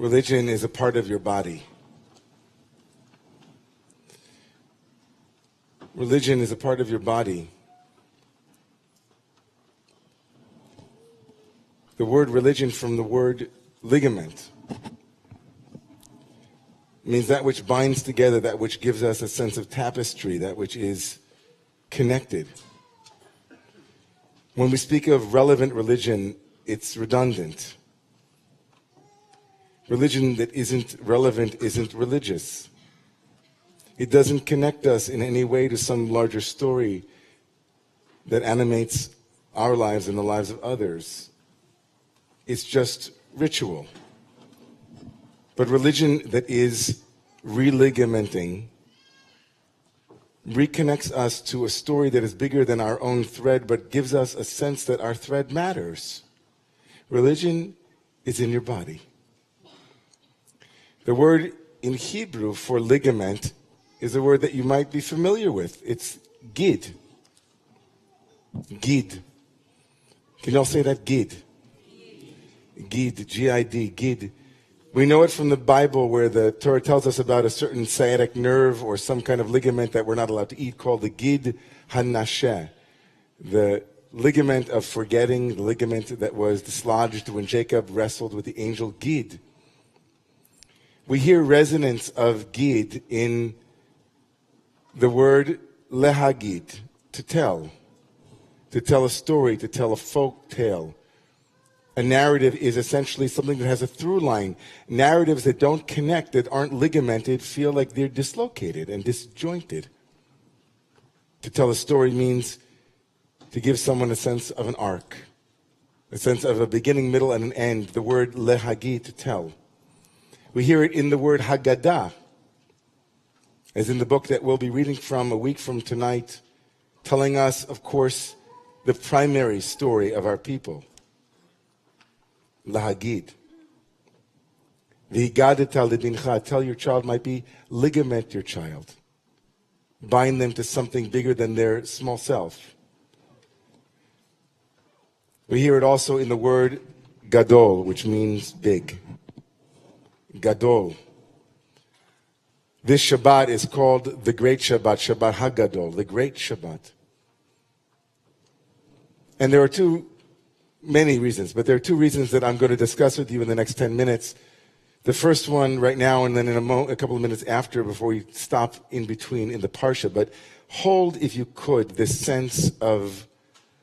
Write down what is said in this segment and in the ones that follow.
Religion is a part of your body. Religion is a part of your body. The word religion from the word ligament means that which binds together, that which gives us a sense of tapestry, that which is connected. When we speak of relevant religion, it's redundant. Religion that isn't relevant isn't religious. It doesn't connect us in any way to some larger story that animates our lives and the lives of others. It's just ritual. But religion that is religamenting reconnects us to a story that is bigger than our own thread, but gives us a sense that our thread matters. Religion is in your body. The word in Hebrew for ligament is a word that you might be familiar with. It's gid. Gid. Can you all say that? Gid. Gid, G-I-D, gid. We know it from the Bible where the Torah tells us about a certain sciatic nerve or some kind of ligament that we're not allowed to eat called the gid hanasheh. The ligament of forgetting, the ligament that was dislodged when Jacob wrestled with the angel Gid. We hear resonance of Gid in the word lehagid, to tell a story, to tell a folk tale. A narrative is essentially something that has a through line. Narratives that don't connect, that aren't ligamented, feel like they're dislocated and disjointed. To tell a story means to give someone a sense of an arc, a sense of a beginning, middle, and an end. The word lehagid, to tell. We hear it in the word Haggadah, as in the book that we'll be reading from a week from tonight, telling us, of course, the primary story of our people. Lahagid. V'higadeta lebincha, tell your child might be ligament your child. Bind them to something bigger than their small self. We hear it also in the word gadol, which means big. Gadol. This Shabbat is called the Great Shabbat, Shabbat HaGadol, the Great Shabbat. And there are many reasons, but there are two reasons that I'm going to discuss with you in the next 10 minutes. The first one right now, and then in a couple of minutes after, before we stop in between in the Parsha. But hold, if you could, this sense of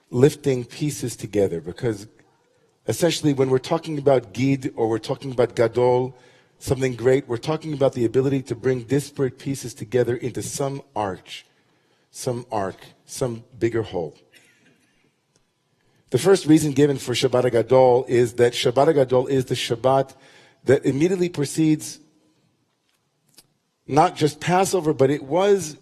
lifting pieces together, because essentially when we're talking about Gid or we're talking about Gadol, something great, we're talking about the ability to bring disparate pieces together into some arch, some arc, some bigger whole. The first reason given for Shabbat HaGadol is that Shabbat HaGadol is the Shabbat that immediately precedes not just Passover, but it was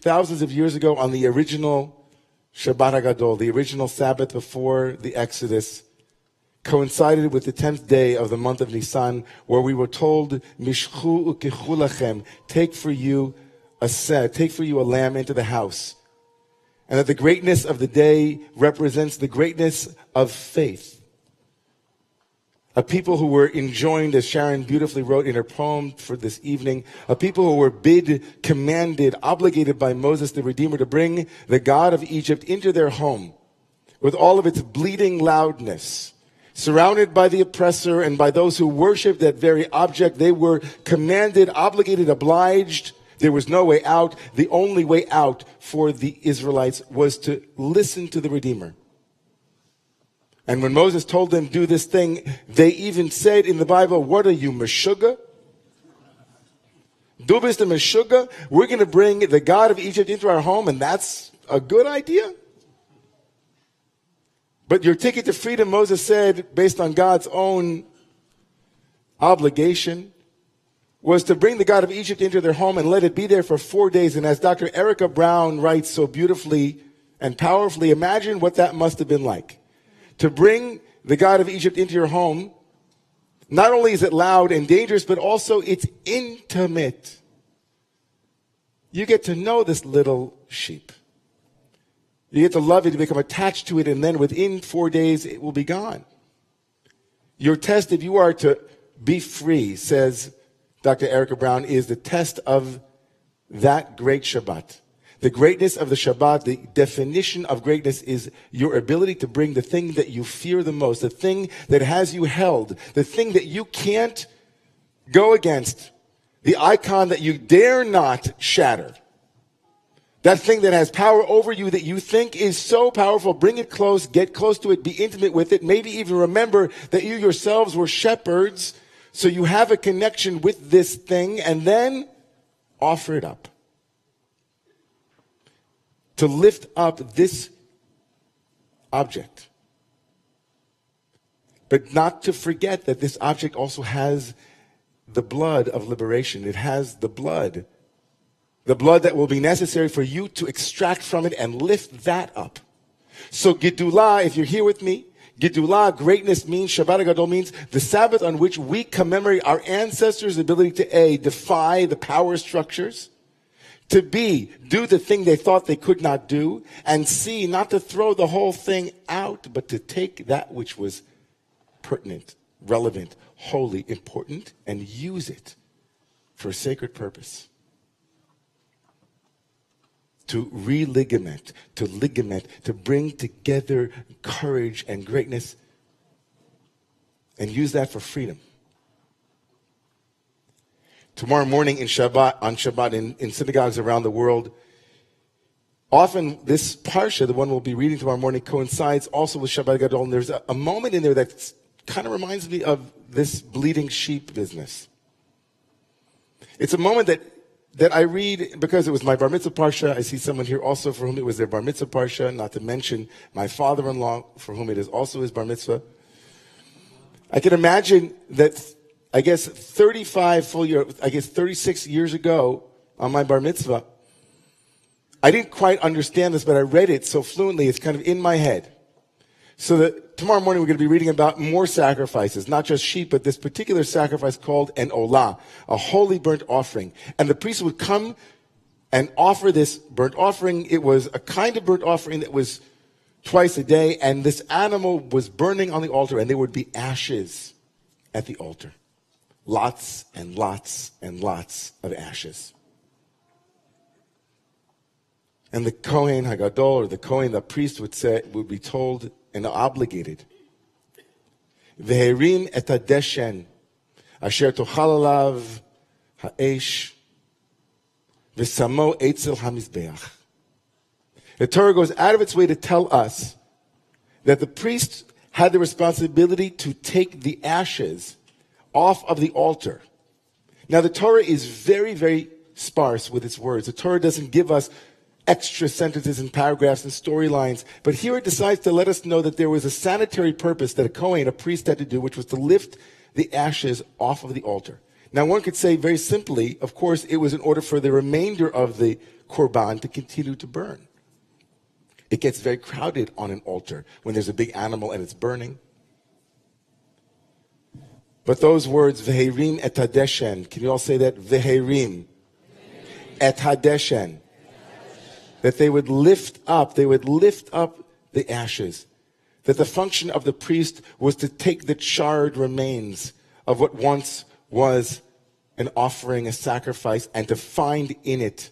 thousands of years ago on the original Shabbat HaGadol, the original Sabbath before the Exodus, coincided with the 10th day of the month of Nisan, where we were told, Mishchu ukechu lachem, take for you a lamb into the house. And that the greatness of the day represents the greatness of faith. A people who were enjoined, as Sharon beautifully wrote in her poem for this evening, a people who were commanded, obligated by Moses the Redeemer to bring the God of Egypt into their home with all of its bleating loudness. Surrounded by the oppressor and by those who worshiped that very object, they were commanded, obligated, obliged. There was no way out. The only way out for the Israelites was to listen to the Redeemer. And when Moses told them, do this thing, they even said in the Bible, what are you, Meshuggah? Du bist a Meshuggah? We're going to bring the God of Egypt into our home, and that's a good idea? But your ticket to freedom, Moses said, based on God's own obligation, was to bring the God of Egypt into their home and let it be there for 4 days. And as Dr. Erica Brown writes so beautifully and powerfully, imagine what that must have been like. To bring the God of Egypt into your home, not only is it loud and dangerous, but also it's intimate. You get to know this little sheep. You get to love it, to become attached to it, and then within 4 days, it will be gone. Your test, if you are to be free, says Dr. Erica Brown, is the test of that great Shabbat. The greatness of the Shabbat, the definition of greatness is your ability to bring the thing that you fear the most, the thing that has you held, the thing that you can't go against, the icon that you dare not shatter. That thing that has power over you that you think is so powerful, bring it close, get close to it, be intimate with it, maybe even remember that you yourselves were shepherds, so you have a connection with this thing, and then offer it up. To lift up this object. But not to forget that this object also has the blood of liberation. It has the blood that will be necessary for you to extract from it and lift that up. So Gedulah, if you're here with me, Gedulah, greatness means, Shabbat Gadol means the Sabbath on which we commemorate our ancestors' ability to A, defy the power structures, to B, do the thing they thought they could not do, and C, not to throw the whole thing out, but to take that which was pertinent, relevant, holy, important, and use it for a sacred purpose. To re-ligament, to bring together courage and greatness, and use that for freedom. Tomorrow morning on Shabbat in synagogues around the world, often this parsha, the one we'll be reading tomorrow morning, coincides also with Shabbat Gadol, and there's a moment in there that kind of reminds me of this bleeding sheep business. It's a moment that I read because it was my bar mitzvah parsha. I see someone here also for whom it was their bar mitzvah parsha, not to mention my father-in-law for whom it is also his bar mitzvah. I can imagine that, 36 years ago on my bar mitzvah, I didn't quite understand this, but I read it so fluently, it's kind of in my head. So that tomorrow morning we're going to be reading about more sacrifices, not just sheep, but this particular sacrifice called an olah, a holy burnt offering. And the priest would come and offer this burnt offering. It was a kind of burnt offering that was twice a day, and this animal was burning on the altar, and there would be ashes at the altar. Lots and lots and lots of ashes. And the Kohen Hagadol, or the Kohen, the priest, would be told and obligated, Veherim et hadeshen, asher tochal alav ha'esh, v'samo etzel hamizbeach. The Torah goes out of its way to tell us that the priest had the responsibility to take the ashes off of the altar. Now, the Torah is very, very sparse with its words. The Torah doesn't give us extra sentences and paragraphs and storylines, but here it decides to let us know that there was a sanitary purpose that a Kohen, a priest, had to do, which was to lift the ashes off of the altar. Now, one could say very simply, of course, it was in order for the remainder of the korban to continue to burn. It gets very crowded on an altar when there's a big animal and it's burning. But those words, Veherim et hadeshen, can you all say that? Veherim et hadeshen. That they would lift up the ashes. That the function of the priest was to take the charred remains of what once was an offering, a sacrifice, and to find in it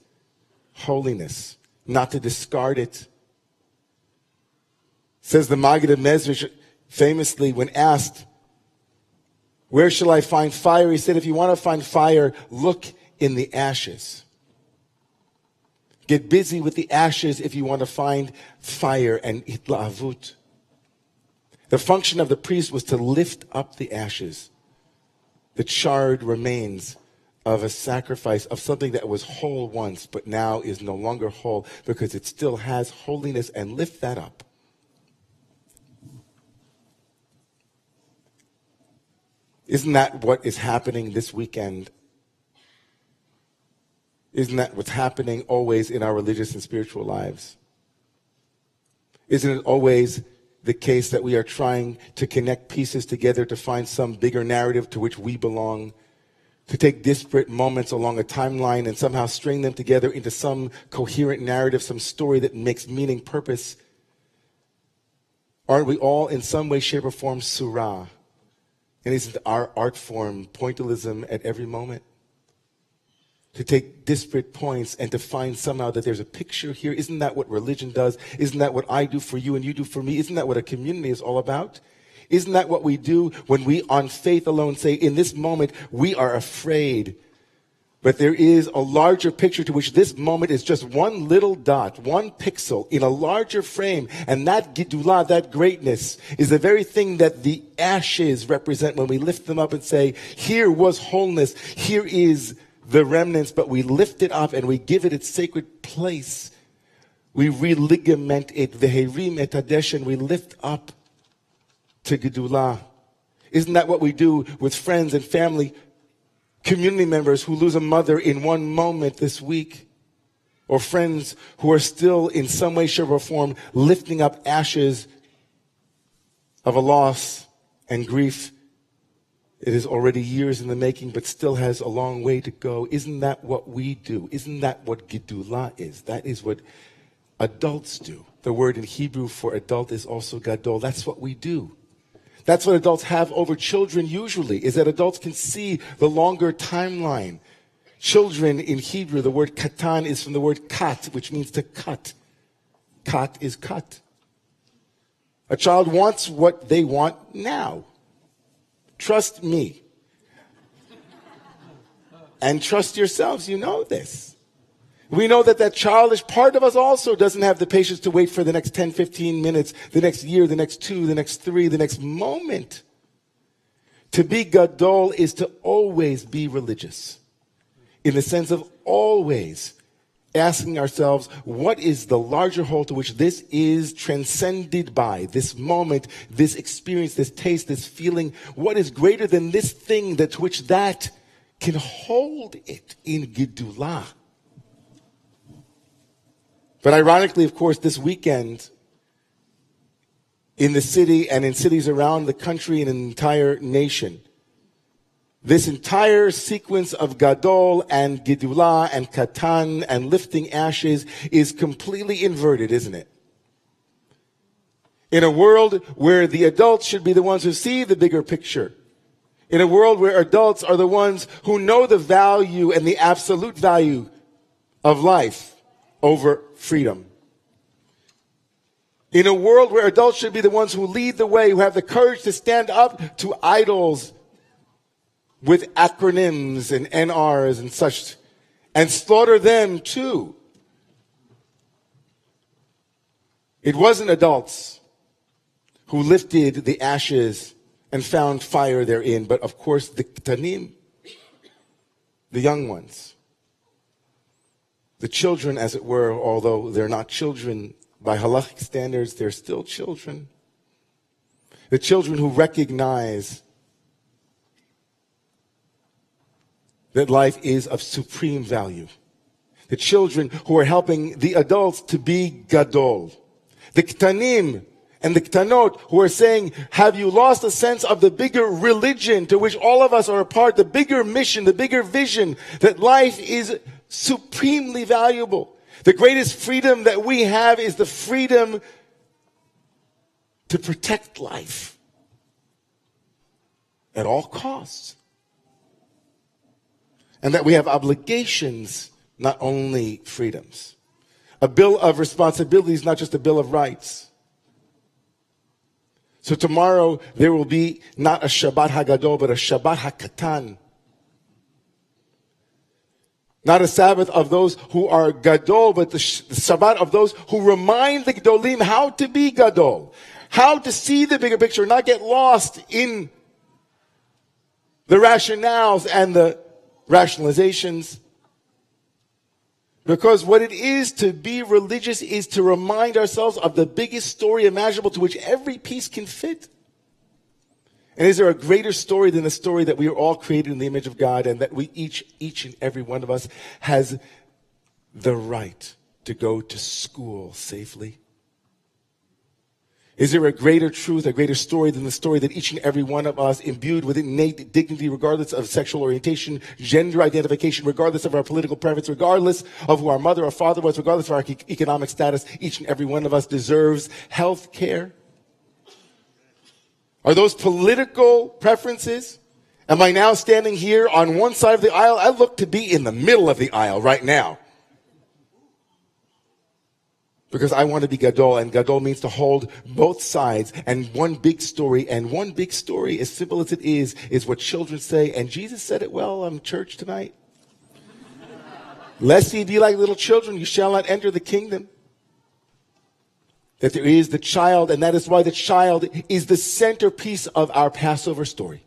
holiness, not to discard it. Says the Maggid of Mezrich famously when asked, where shall I find fire? He said, if you want to find fire, look in the ashes. Get busy with the ashes if you want to find fire and hitlaavut. The function of the priest was to lift up the ashes, the charred remains of a sacrifice, of something that was whole once, but now is no longer whole because it still has holiness, and lift that up. Isn't that what is happening this weekend? Isn't that what's happening always in our religious and spiritual lives? Isn't it always the case that we are trying to connect pieces together to find some bigger narrative to which we belong, to take disparate moments along a timeline and somehow string them together into some coherent narrative, some story that makes meaning, purpose? Aren't we all in some way, shape, or form surah? And isn't our art form pointillism at every moment? To take disparate points and to find somehow that there's a picture here. Isn't that what religion does? Isn't that what I do for you and you do for me? Isn't that what a community is all about? Isn't that what we do when we, on faith alone, say, in this moment, we are afraid? But there is a larger picture to which this moment is just one little dot, one pixel in a larger frame. And that Gidulah, that greatness, is the very thing that the ashes represent when we lift them up and say, here was wholeness, here is the remnants, but we lift it up and we give it its sacred place. We religament it, veherim et hadesh, and we lift up to Gedulah. Isn't that what we do with friends and family, community members who lose a mother in one moment this week? Or friends who are still in some way, shape, or form lifting up ashes of a loss and grief. It is already years in the making, but still has a long way to go. Isn't that what we do? Isn't that what Gedulah is? That is what adults do. The word in Hebrew for adult is also gadol. That's what we do. That's what adults have over children usually, is that adults can see the longer timeline. Children in Hebrew, the word katan is from the word kat, which means to cut. Kat is cut. A child wants what they want now. Trust me. And trust yourselves, you know this. We know that that childish part of us also doesn't have the patience to wait for the next 10, 15 minutes, the next year, the next 2, the next 3, the next moment. To be gadol is to always be religious. In the sense of always asking ourselves, what is the larger whole to which this is transcended by, this moment, this experience, this taste, this feeling? What is greater than this thing that to which that can hold it in Gedulah? But ironically, of course, this weekend, in the city and in cities around the country and an entire nation, this entire sequence of Gadol and Gedulah and Katan and lifting ashes is completely inverted, isn't it? In a world where the adults should be the ones who see the bigger picture, in a world where adults are the ones who know the value and the absolute value of life over freedom. In a world where adults should be the ones who lead the way, who have the courage to stand up to idols with acronyms and NRs and such, and slaughter them too. It wasn't adults who lifted the ashes and found fire therein, but of course the ktanim, the young ones. The children, as it were, although they're not children by halachic standards, they're still children. The children who recognize that life is of supreme value. The children who are helping the adults to be gadol. The ktanim and the ktanot who are saying, have you lost a sense of the bigger religion to which all of us are a part, the bigger mission, the bigger vision, that life is supremely valuable. The greatest freedom that we have is the freedom to protect life at all costs. And that we have obligations, not only freedoms. A bill of responsibilities, not just a bill of rights. So tomorrow there will be not a Shabbat Hagadol, but a Shabbat HaKatan. Not a Sabbath of those who are Gadol, but the Shabbat of those who remind the Gedolim how to be Gadol. How to see the bigger picture, not get lost in the rationales and the rationalizations. Because what it is to be religious is to remind ourselves of the biggest story imaginable to which every piece can fit. And is there a greater story than the story that we are all created in the image of God, and that we each and every one of us has the right to go to school safely? Is there a greater truth, a greater story than the story that each and every one of us, imbued with innate dignity, regardless of sexual orientation, gender identification, regardless of our political preference, regardless of who our mother or father was, regardless of our economic status, each and every one of us deserves health care? Are those political preferences? Am I now standing here on one side of the aisle? I look to be in the middle of the aisle right now. Because I want to be Gadol, and Gadol means to hold both sides and one big story. And one big story, as simple as it is what children say. And Jesus said it well on church tonight. Lest ye be like little children, you shall not enter the kingdom. That there is the child, and that is why the child is the centerpiece of our Passover story.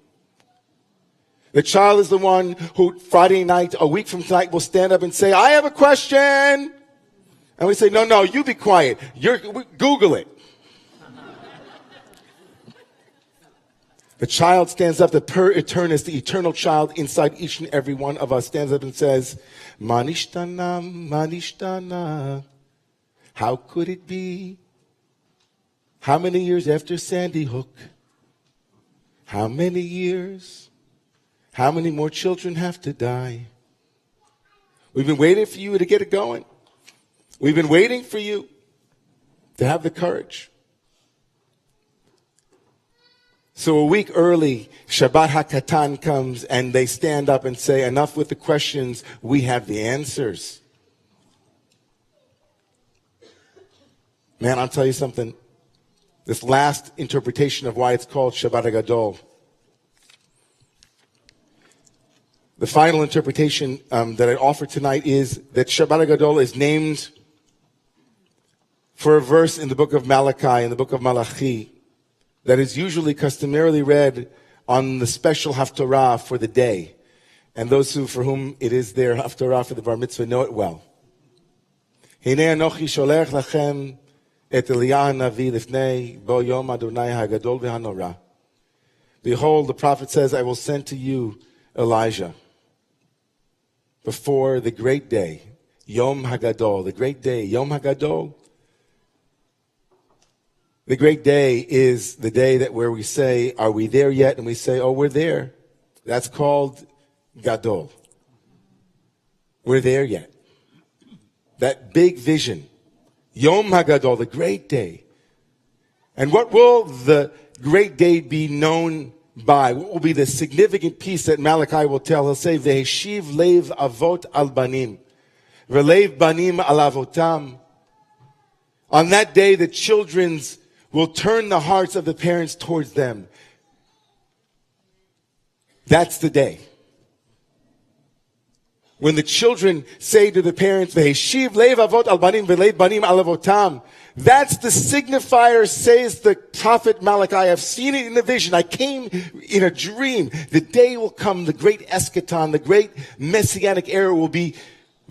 The child is the one who Friday night, a week from tonight, will stand up and say, I have a question. And we say, no, you be quiet. Google it. The child stands up, the per eternus, the eternal child inside each and every one of us stands up and says, Manishtana, Manishtana. How could it be? How many years after Sandy Hook? How many years? How many more children have to die? We've been waiting for you to get it going. We've been waiting for you to have the courage. So a week early, Shabbat HaKatan comes and they stand up and say, enough with the questions, we have the answers. Man, I'll tell you something. This last interpretation of why it's called Shabbat HaGadol. The final interpretation that I offer tonight is that Shabbat HaGadol is named for a verse in the book of Malachi, in the book of Malachi, that is usually customarily read on the special Haftarah for the day. And those for whom it is their Haftarah for the Bar Mitzvah know it well. Hinei anochi sholech lachem et Eliyah hanavi lifnei bo yom Adonai hagadol v'hanora. Behold, the prophet says, I will send to you Elijah before the great day, Yom Hagadol, the great day, Yom Hagadol. The great day is the day that where we say, are we there yet? And we say, oh, we're there. That's called Gadol. We're there yet. That big vision. Yom HaGadol, the great day. And what will the great day be known by? What will be the significant piece that Malachi will tell? He'll say, Veheshiv leiv avot al banim, v'leiv banim al avotam. On that day, the children's will turn the hearts of the parents towards them. That's the day. When the children say to the parents, Veheshiv leiv avot al banim v'leiv banim al avotam. That's the signifier, says the prophet Malachi. I've seen it in a vision. I came in a dream. The day will come, the great eschaton, the great messianic era will be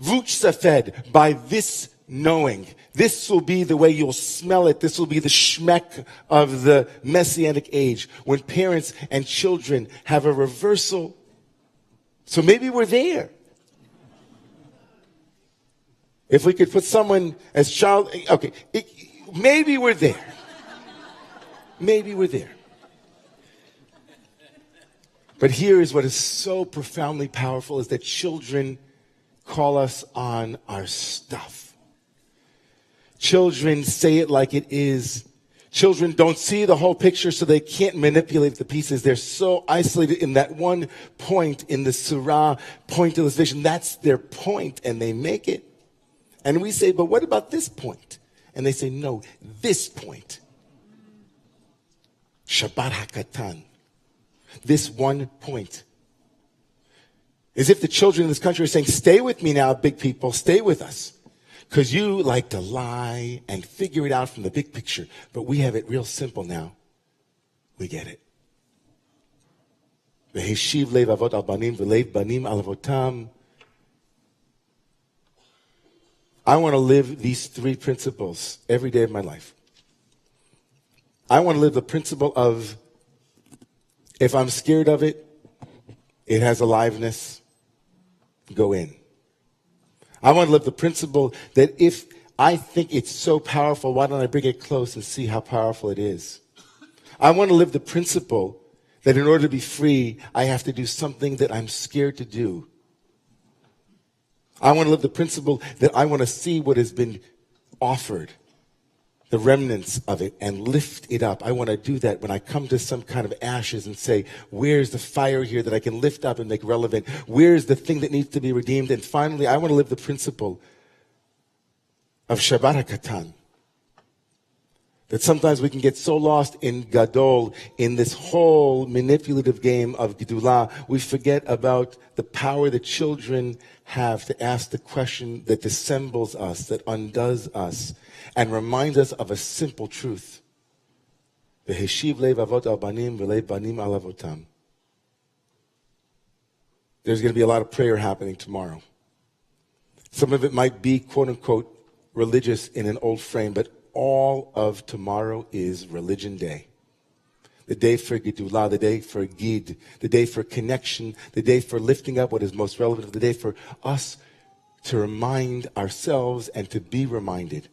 vuchsafed by this knowing. This will be the way you'll smell it. This will be the shmek of the messianic age, when parents and children have a reversal. So maybe we're there. If we could put someone as child, okay, maybe we're there. Maybe we're there. But here is what is so profoundly powerful, is that children call us on our stuff. Children say it like it is. Children don't see the whole picture, so they can't manipulate the pieces. They're so isolated in that one point in the surah, point of this vision. That's their point, and they make it. And we say, but what about this point? And they say, no, this point. Shabbat HaKatan. This one point. As if the children in this country are saying, stay with me now, big people, stay with us. Because you like to lie and figure it out from the big picture. But we have it real simple now. We get it. V'heshiv leiv avot al banim v'leiv banim al avotam. I want to live these three principles every day of my life. I want to live the principle of, if I'm scared of it, it has aliveness, go in. I want to live the principle that if I think it's so powerful, why don't I bring it close and see how powerful it is? I want to live the principle that in order to be free, I have to do something that I'm scared to do. I want to live the principle that I want to see what has been offered, the remnants of it and lift it up. I want to do that when I come to some kind of ashes and say, where's the fire here that I can lift up and make relevant? Where's the thing that needs to be redeemed? And finally, I want to live the principle of Shabbat HaKatan. That sometimes we can get so lost in Gadol, in this whole manipulative game of Gedulah, we forget about the power that children have to ask the question that dissembles us, that undoes us, and reminds us of a simple truth. V'heshiv lev avot al banim v'lev banim al avotam. There's going to be a lot of prayer happening tomorrow. Some of it might be, quote unquote, religious in an old frame, but all of tomorrow is Religion Day. The day for Gedulah, the day for Gid, the day for connection, the day for lifting up what is most relevant, the day for us to remind ourselves and to be reminded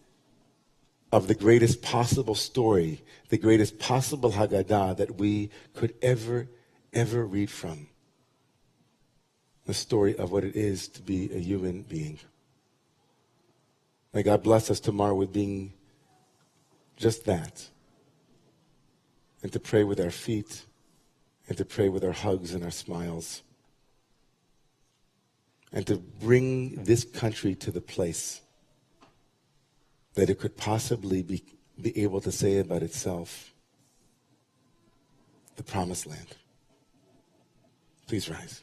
of the greatest possible story, the greatest possible Haggadah that we could ever read from. The story of what it is to be a human being. May God bless us tomorrow with being just that. And to pray with our feet, and to pray with our hugs and our smiles. And to bring this country to the place that it could possibly be able to say about itself, the promised land. Please rise.